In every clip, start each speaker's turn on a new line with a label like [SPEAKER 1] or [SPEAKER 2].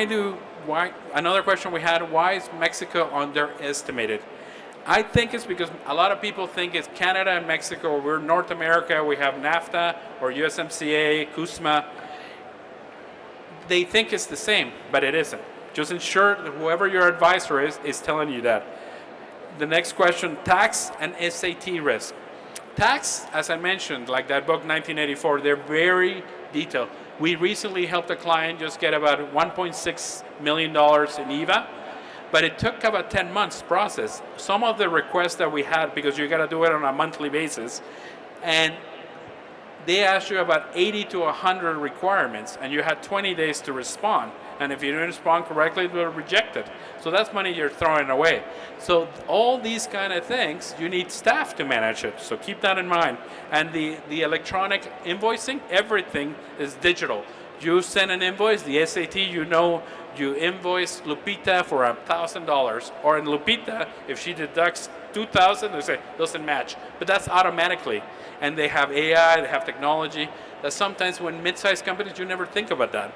[SPEAKER 1] another question we had, why is Mexico underestimated? I think it's because a lot of people think it's Canada and Mexico. We're North America. We have NAFTA or USMCA, CUSMA. They think it's the same, but it isn't. Just ensure that whoever your advisor is telling you that. The next question, tax and SAT risk. Tax, as I mentioned, like that book 1984, they're very detailed. We recently helped a client just get about $1.6 million in EVA, but it took about 10 months process. Some of the requests that we had, because you got to do it on a monthly basis, and they asked you about 80 to 100 requirements, and you had 20 days to respond. And if you didn't respond correctly, they were rejected. So that's money you're throwing away. So all these kind of things, you need staff to manage it. So keep that in mind. And the electronic invoicing, everything is digital. You send an invoice, the SAT, you invoice Lupita for $1,000. Or in Lupita, if she deducts $2,000, they say, doesn't match. But that's automatically. And they have AI, they have technology. That sometimes when mid-sized companies, you never think about that.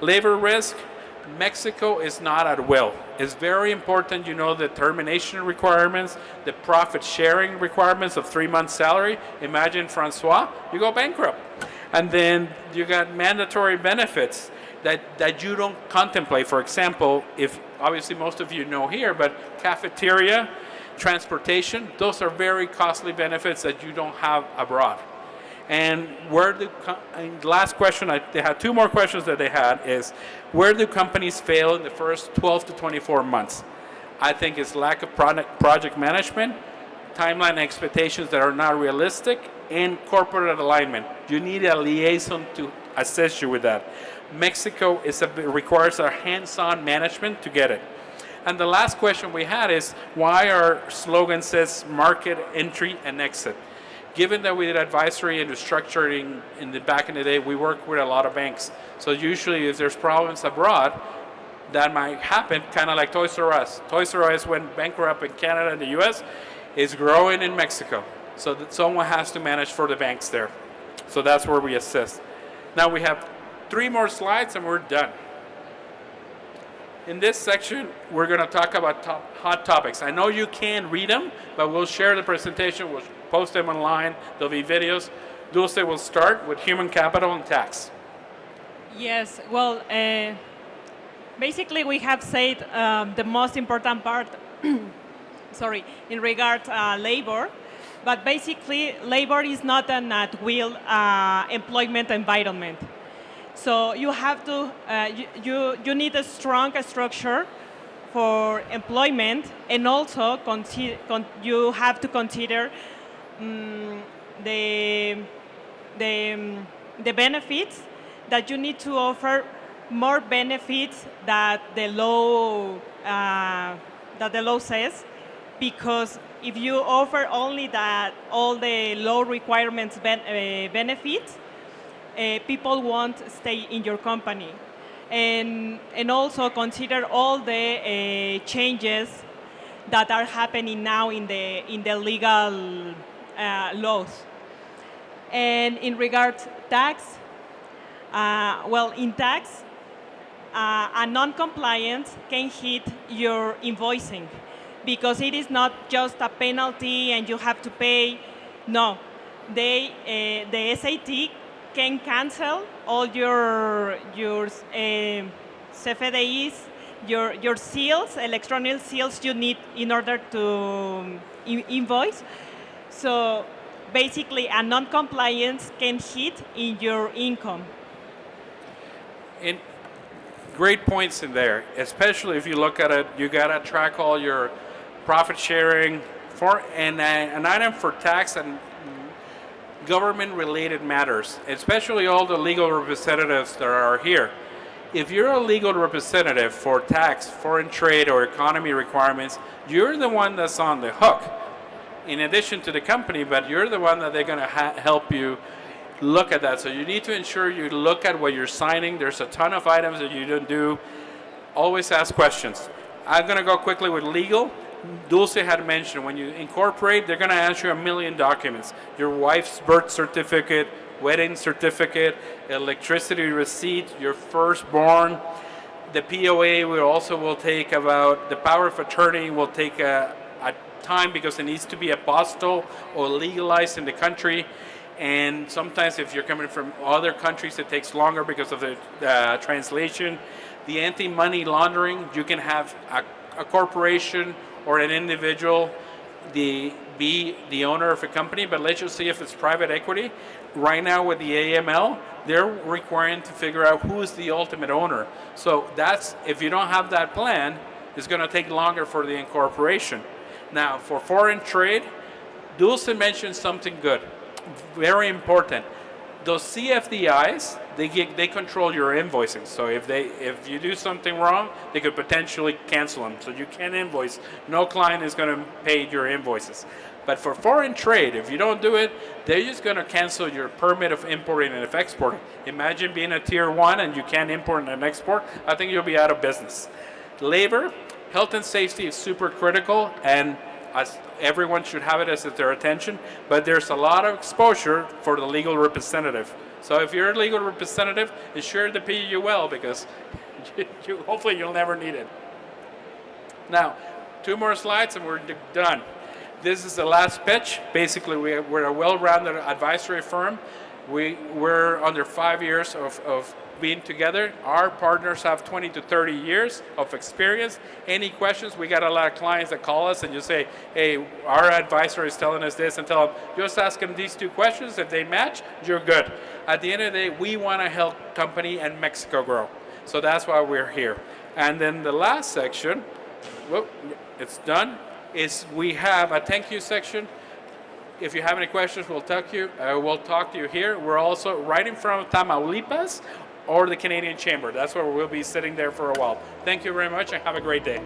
[SPEAKER 1] Labor risk, Mexico is not at will. It's very important you know the termination requirements, the profit sharing requirements of 3 months salary. Imagine Francois, you go bankrupt. And then you got mandatory benefits that you don't contemplate. For example, if obviously most of you know here, but cafeteria, transportation, those are very costly benefits that you don't have abroad. And last question, they had two more questions that they had is, where do companies fail in the first 12 to 24 months? I think it's lack of project management, timeline expectations that are not realistic, and corporate alignment. You need a liaison to assist you with that. Mexico requires a hands-on management to get it. And the last question we had is, why our slogan says market entry and exit? Given that we did advisory and restructuring back in the day, we work with a lot of banks. So usually if there's problems abroad, that might happen, kind of like Toys R Us. Toys R Us went bankrupt in Canada and the US, is growing in Mexico. So that someone has to manage for the banks there. So that's where we assist. Now we have 3 more slides and we're done. In this section, we're going to talk about hot topics. I know you can't read them, but we'll share the presentation. We'll post them online. There'll be videos. Dulce will start with human capital and tax.
[SPEAKER 2] Yes, well, basically we have said the most important part, in regard to labor, but basically labor is not an at-will employment environment. So you have to, you need a strong structure for employment, and also you have to consider the benefits that you need to offer, more benefits that the law says, because if you offer only all the law requirements benefits, people won't stay in your company. And also consider all the changes that are happening now in the legal laws. And in regard to tax, in tax, a non-compliance can hit your invoicing, because it is not just a penalty and you have to pay. No, the SAT can cancel all your CFDIs, your seals, electronic seals you need in order to invoice. So basically, a non-compliance can hit in your income.
[SPEAKER 1] And great points in there, especially if you look at it, you gotta track all your profit sharing and an item for tax and government-related matters, especially all the legal representatives that are here. If you're a legal representative for tax, foreign trade, or economy requirements, you're the one that's on the hook, in addition to the company, but you're the one that they're going to help you look at that. So you need to ensure you look at what you're signing. There's a ton of items that you don't do. Always ask questions. I'm going to go quickly with legal. Dulce had mentioned, when you incorporate, they're going to ask you 1 million documents. Your wife's birth certificate, wedding certificate, electricity receipt, your firstborn. The POA will take about, the power of attorney will take a time because it needs to be apostille or legalized in the country. And sometimes if you're coming from other countries, it takes longer because of the translation. The anti-money laundering, you can have a corporation or an individual be the owner of a company, but let's just see if it's private equity. Right now with the AML, they're requiring to figure out who is the ultimate owner. So that's, if you don't have that plan, it's going to take longer for the incorporation. Now, for foreign trade, Dulce mentioned something good, very important. Those CFDIs, they control your invoicing. So if you do something wrong, they could potentially cancel them. So you can't invoice. No client is going to pay your invoices. But for foreign trade, if you don't do it, they're just going to cancel your permit of importing and of exporting. Imagine being a tier 1 and you can't import and export. I think you'll be out of business. Labor, health and safety is super critical, and everyone should have it as their attention, but there's a lot of exposure for the legal representative. So if you're a legal representative, ensure to pay you well, because hopefully you'll never need it. Now, 2 more slides and we're done. This is the last pitch. Basically, we're a well-rounded advisory firm. We're under 5 years of being together. Our partners have 20 to 30 years of experience. Any questions? We got a lot of clients that call us and you say, hey, our advisor is telling us this, and tell them, just ask them these 2 questions. If they match, you're good. At the end of the day, we want to help company and Mexico grow. So that's why we're here. And then the last section, whoop, it's done, is we have a thank you section. If you have any questions, we'll talk to you here. We're also right in front of Tamaulipas or the Canadian Chamber. That's where we'll be sitting there for a while. Thank you very much and have a great day.